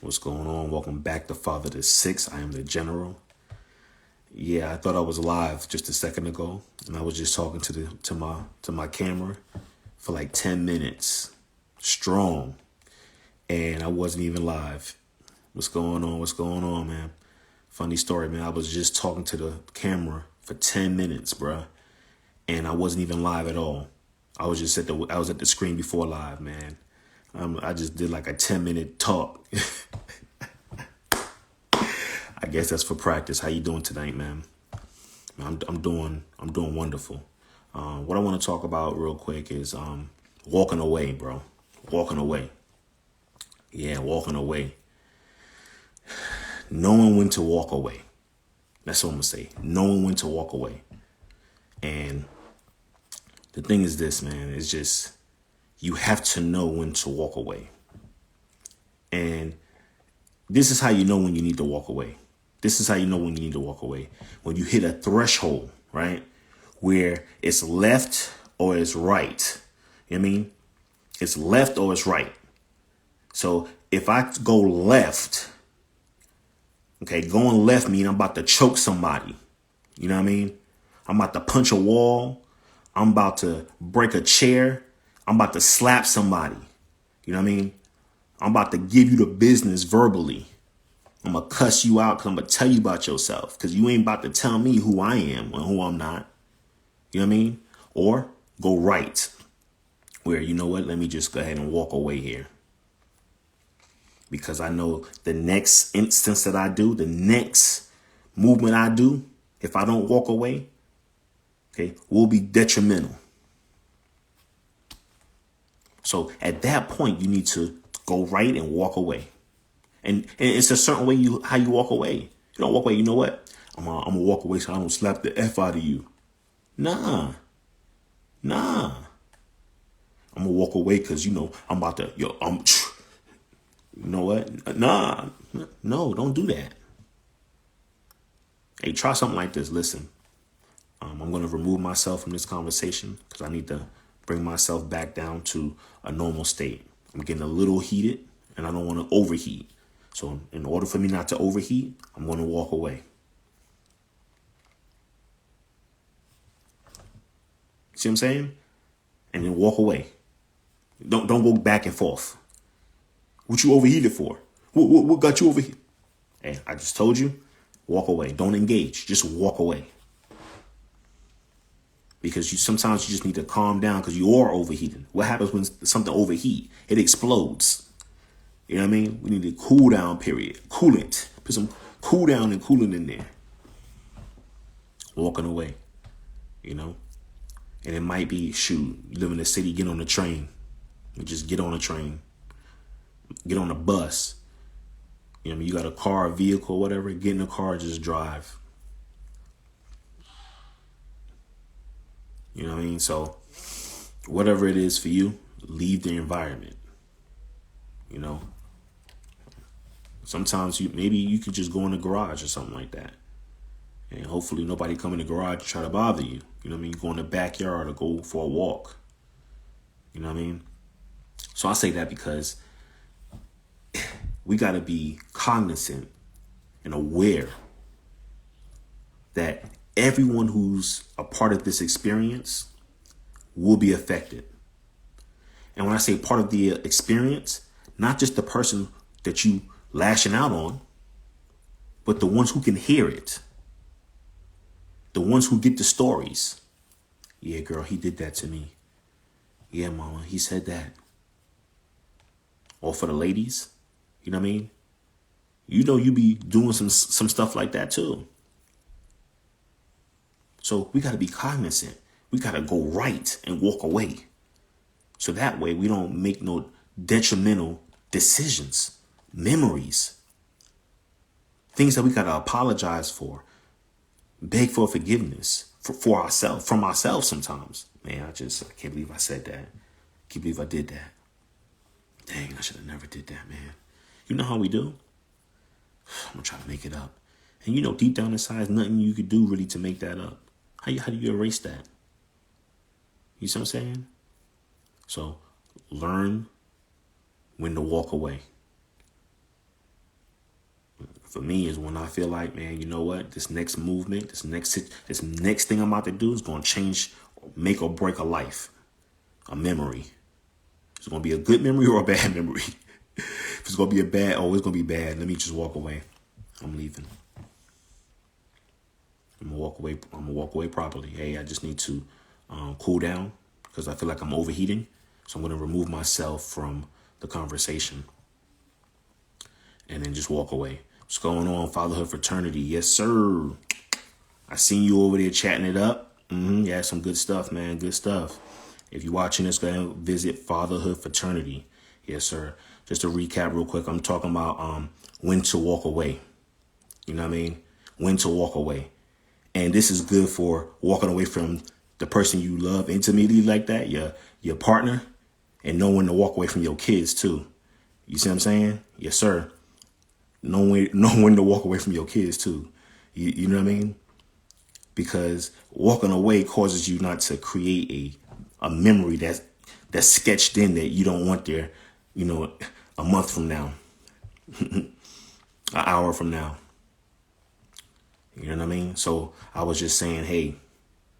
What's going on? Welcome back to Father to Six. I am the General. Yeah, I thought I was live just a second ago, and I was just talking to my camera for like 10 minutes strong, and I wasn't even live. What's going on? What's going on, man? Funny story, man. I was just talking to the camera for 10 minutes, bruh, and I wasn't even live at all. I was at the screen before live, man. I just did like a 10-minute talk. I guess that's for practice. How you doing tonight, man? I'm doing wonderful. What I want to talk about real quick is walking away, bro. Walking away. Yeah, walking away. Knowing when to walk away. That's what I'm gonna say. Knowing when to walk away. And the thing is this, man, it's just you have to know when to walk away. And this is how you know when you need to walk away. This is how you know when you need to walk away. When you hit a threshold, right? Where it's left or it's right. You know what I mean? It's left or it's right. So if I go left, okay, going left means I'm about to choke somebody. You know what I mean? I'm about to punch a wall. I'm about to break a chair. I'm about to slap somebody. You know what I mean? I'm about to give you the business verbally. I'm going to cuss you out because I'm going to tell you about yourself because you ain't about to tell me who I am and who I'm not. You know what I mean? Or go right where, you know what, let me just go ahead and walk away here. Because I know the next instance that I do, the next movement I do, if I don't walk away, okay, will be detrimental. So at that point, you need to go right and walk away. And it's a certain way how you walk away. You don't walk away, you know what? I'm gonna walk away so I don't slap the F out of you. Nah. I'm gonna walk away because, you know, I'm about to, you know what? Nah. No, don't do that. Hey, try something like this. Listen, I'm going to remove myself from this conversation because I need to bring myself back down to a normal state. I'm getting a little heated and I don't want to overheat. So in order for me not to overheat, I'm going to walk away. See what I'm saying? And then walk away. Don't go back and forth. What you overheated for? What got you overheated? Hey, I just told you, walk away. Don't engage. Just walk away. Because sometimes you just need to calm down because you are overheating. What happens when something overheat? It explodes. You know what I mean? We need a cool down period. Coolant. Put some cool down and coolant in there. Walking away. You know? And it might be, shoot, you live in a city, get on the train. You just get on a train. Get on a bus. You know what I mean? You got a car, a vehicle, whatever. Get in the car, just drive. You know what I mean? So whatever it is for you, leave the environment. You know? Sometimes maybe you could just go in the garage or something like that. And hopefully nobody come in the garage to try to bother you. You know what I mean? Go in the backyard or go for a walk. You know what I mean? So I say that because we got to be cognizant and aware that everyone who's a part of this experience will be affected. And when I say part of the experience, not just the person that you lashing out on, but the ones who can hear it. The ones who get the stories. Yeah, girl, he did that to me. Yeah, mama, he said that. Or for the ladies, you know what I mean? You know you be doing some stuff like that too. So we got to be cognizant. We got to go right and walk away. So that way we don't make no detrimental decisions, memories, things that we got to apologize for, beg for forgiveness for ourselves, from ourselves sometimes. Man, I can't believe I said that. Can't believe I did that. Dang, I should have never did that, man. You know how we do? I'm going to try to make it up. And you know, deep down inside, there's nothing you could do really to make that up. How do you erase that? You see what I'm saying? So learn when to walk away. for me is when I feel like, man, you know what? This next movement, this next thing I'm about to do is going to change, make or break a life, a memory. It's going to be a good memory or a bad memory. If it's going to be a bad, oh, it's going to be bad. Let me just walk away. I'm leaving. I'm going to walk away. I'm going to walk away properly. Hey, I just need to cool down because I feel like I'm overheating. So I'm going to remove myself from the conversation and then just walk away. What's going on, Fatherhood Fraternity? Yes, sir. I seen you over there chatting it up. Yeah, some good stuff, man. Good stuff. If you're watching this, go ahead and visit Fatherhood Fraternity. Yes, sir. Just to recap real quick, I'm talking about when to walk away. You know what I mean? When to walk away. And this is good for walking away from the person you love intimately like that, your partner, and know when to walk away from your kids too. You see what I'm saying? Yes, sir. Know when to walk away from your kids too. You know what I mean? Because walking away causes you not to create a memory that's sketched in that you don't want there, you know, a month from now, an hour from now. You know what I mean? So I was just saying, hey,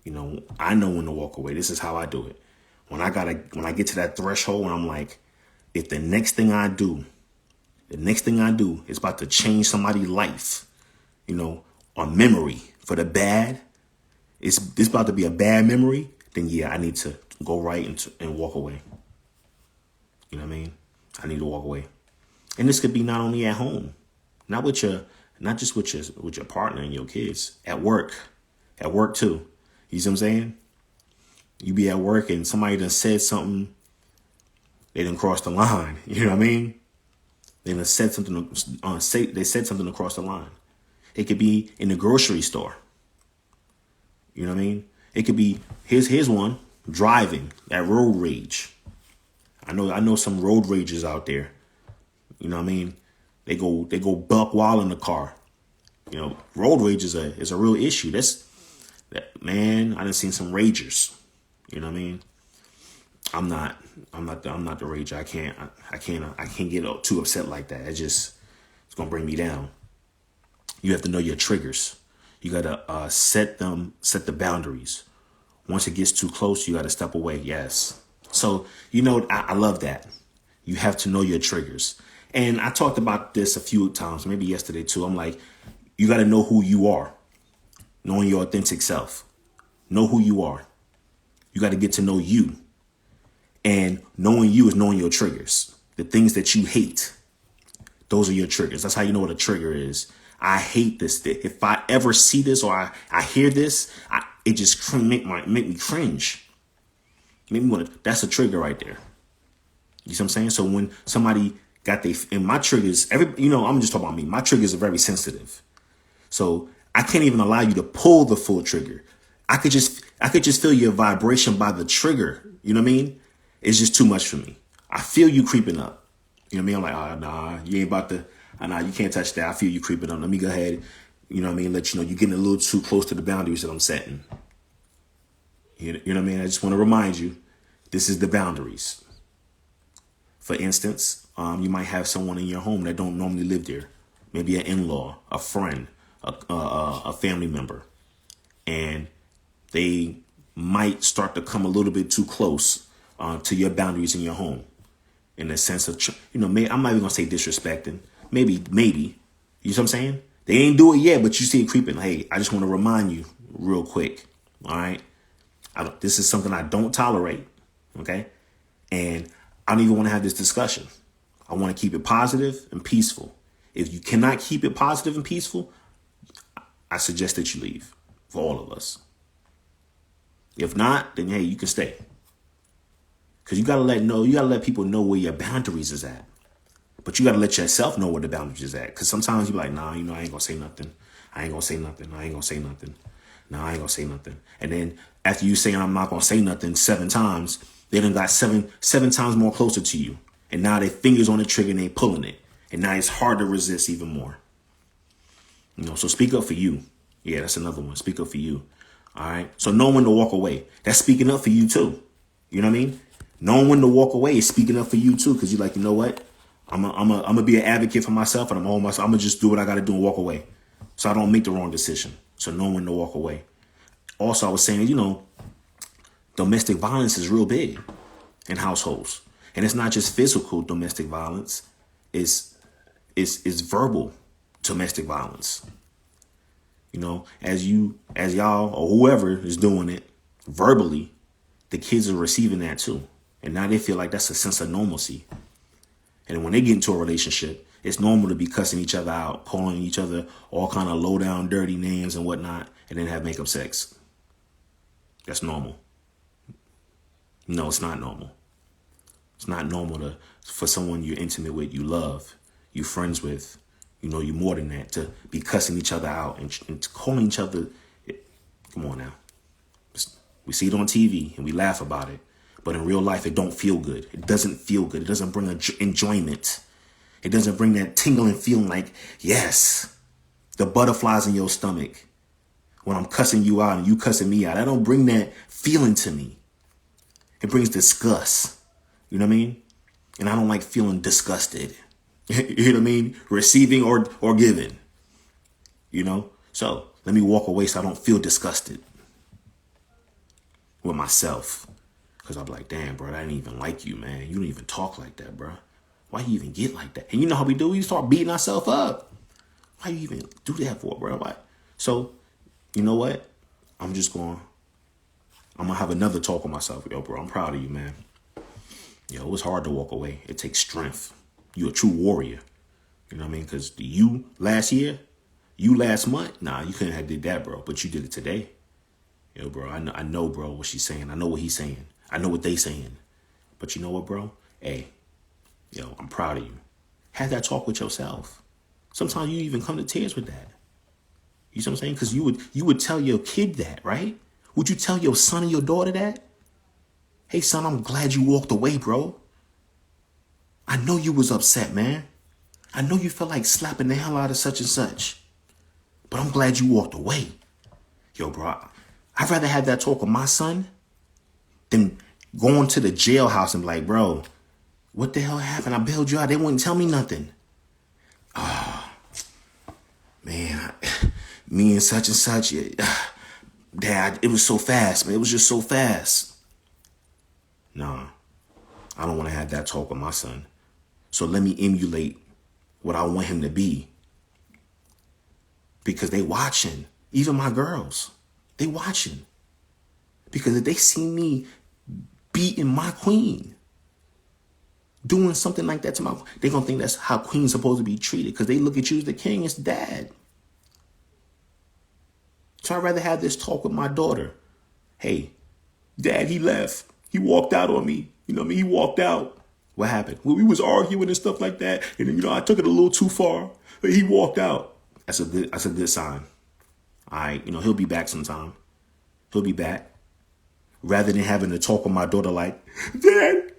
you know, I know when to walk away. This is how I do it. When I get to that threshold and I'm like, if the next thing I do is about to change somebody's life, you know, or memory for the bad, it's about to be a bad memory, then yeah, I need to go right and walk away. You know what I mean? I need to walk away. And this could be not only at home, not just with your partner and your kids, at work too. You see what I'm saying? You be at work and somebody done said something, they done crossed the line. You know what I mean? They done said something they said something across the line. It could be in the grocery store. You know what I mean? It could be here's one, driving, that road rage. I know some road rages out there. You know what I mean? They go buck wild in the car. You know, road rage is a real issue. Man, I done seen some ragers. You know what I mean? I'm not the rager. I can't get too upset like that. It's gonna bring me down. You have to know your triggers. You gotta set the boundaries. Once it gets too close, you gotta step away. Yes. So, you know, I love that. You have to know your triggers. And I talked about this a few times, maybe yesterday too. I'm like, you got to know who you are, knowing your authentic self. Know who you are. You got to get to know you. And knowing you is knowing your triggers. The things that you hate, those are your triggers. That's how you know what a trigger is. I hate this. If I ever see this or I hear this, it just make me cringe. That's a trigger right there. You see what I'm saying? So when somebody and my triggers, I'm just talking about me. My triggers are very sensitive. So I can't even allow you to pull the full trigger. I could just feel your vibration by the trigger. You know what I mean? It's just too much for me. I feel you creeping up. You know what I mean? I'm like, nah, you ain't about to, nah, you can't touch that. I feel you creeping up. Let me go ahead, you know what I mean? Let you know you're getting a little too close to the boundaries that I'm setting. You know what I mean? I just want to remind you, this is the boundaries. For instance, you might have someone in your home that don't normally live there. Maybe an in-law, a friend, a family member. And they might start to come a little bit too close to your boundaries in your home. In the sense of, I'm not even going to say disrespecting. Maybe. You know what I'm saying? They ain't do it yet, but you see it creeping. Hey, I just want to remind you real quick. All right? This is something I don't tolerate. Okay? And I don't even want to have this discussion. I want to keep it positive and peaceful. If you cannot keep it positive and peaceful, I suggest that you leave for all of us. If not, then hey, you can stay. Because you got to let people know where your boundaries is at. But you got to let yourself know where the boundaries is at. Because sometimes you're like, nah, I ain't going to say nothing. I ain't going to say nothing. I ain't going to say nothing. No, I ain't going to say nothing. And then after you saying I'm not going to say nothing 7 times, they done got seven times more closer to you. And now their fingers on the trigger and they pulling it. And now it's hard to resist even more. So speak up for you. Yeah, that's another one. Speak up for you. All right. So knowing when to walk away. That's speaking up for you too. You know what I mean? Knowing when to walk away is speaking up for you too. Because you're like, you know what? I'm gonna be an advocate for myself, and I'm gonna just do what I got to do and walk away, so I don't make the wrong decision. So know when to walk away. Also, I was saying, domestic violence is real big in households, and it's not just physical domestic violence. It's verbal domestic violence. As y'all or whoever is doing it verbally, the kids are receiving that too, and now they feel like that's a sense of normalcy. And when they get into a relationship, it's normal to be cussing each other out, calling each other all kind of low down, dirty names and whatnot, and then have makeup sex. That's normal. No, it's not normal. It's not normal for someone you're intimate with, you love, you friends with, you more than that, to be cussing each other out and calling each other. Come on now. We see it on TV and we laugh about it. But in real life, it don't feel good. It doesn't feel good. It doesn't bring enjoyment. It doesn't bring that tingling feeling like, yes, the butterflies in your stomach when I'm cussing you out and you cussing me out. I don't bring that feeling to me. It brings disgust. You know what I mean? And I don't like feeling disgusted. You know what I mean? Receiving or giving. So let me walk away so I don't feel disgusted with myself. Because I'm like, damn, bro, I didn't even like you, man. You don't even talk like that, bro. Why you even get like that? And you know how we do? We start beating ourselves up. Why you even do that for, bro? Why? So, you know what? I'm going to have another talk with myself. Yo, bro, I'm proud of you, man. Yo, it was hard to walk away. It takes strength. You're a true warrior. You know what I mean? Because you last month, nah, you couldn't have did that, bro. But you did it today. Yo, bro, I know, bro, what she's saying. I know what he's saying. I know what they saying. But you know what, bro? Hey, I'm proud of you. Have that talk with yourself. Sometimes you even come to tears with that. You see what I'm saying? Because you would tell your kid that, right? Would you tell your son and your daughter that? Hey, son, I'm glad you walked away, bro. I know you was upset, man. I know you felt like slapping the hell out of such and such. But I'm glad you walked away. Yo, bro, I'd rather have that talk with my son than going to the jailhouse and be like, bro, what the hell happened? I bailed you out. They wouldn't tell me nothing. Oh, man, me and such. Dad, it was so fast, man. It was just so fast. Nah, I don't want to have that talk with my son. So let me emulate what I want him to be. Because they watching. Even my girls, they watching. Because if they see me beating my queen, doing something like that to my, they're going to think that's how queen's supposed to be treated. Because they look at you as the king, it's dad. So I'd rather have this talk with my daughter. Hey, dad, he left. He walked out on me. You know what I mean? He walked out. What happened? Well, we was arguing and stuff like that. And, I took it a little too far. But he walked out. That's a good sign. All right. He'll be back sometime. He'll be back. Rather than having to talk with my daughter like, Dad,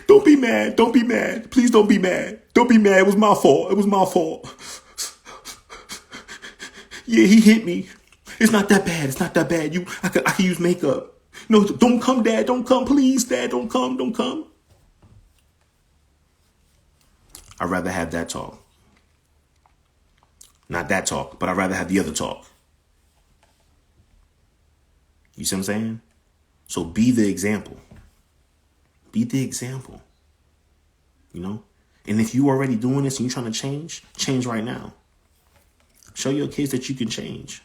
don't be mad. Don't be mad. Please don't be mad. Don't be mad. It was my fault. It was my fault. Yeah, he hit me. It's not that bad. It's not that bad. I can use makeup. No, don't come, Dad. Don't come, please, Dad. Don't come. Don't come. I'd rather have that talk. Not that talk, but I'd rather have the other talk. You see what I'm saying? So be the example. Be the example. And if you already doing this and you're trying to change right now. Show your kids that you can change.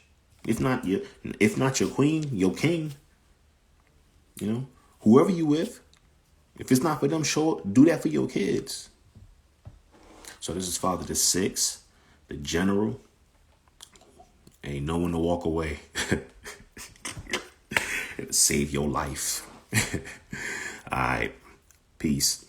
If not your queen, your king. Whoever you with, if it's not for them, do that for your kids. So this is Father the Sixth, the General. Ain't no one to walk away. It'll save your life. All right. Peace.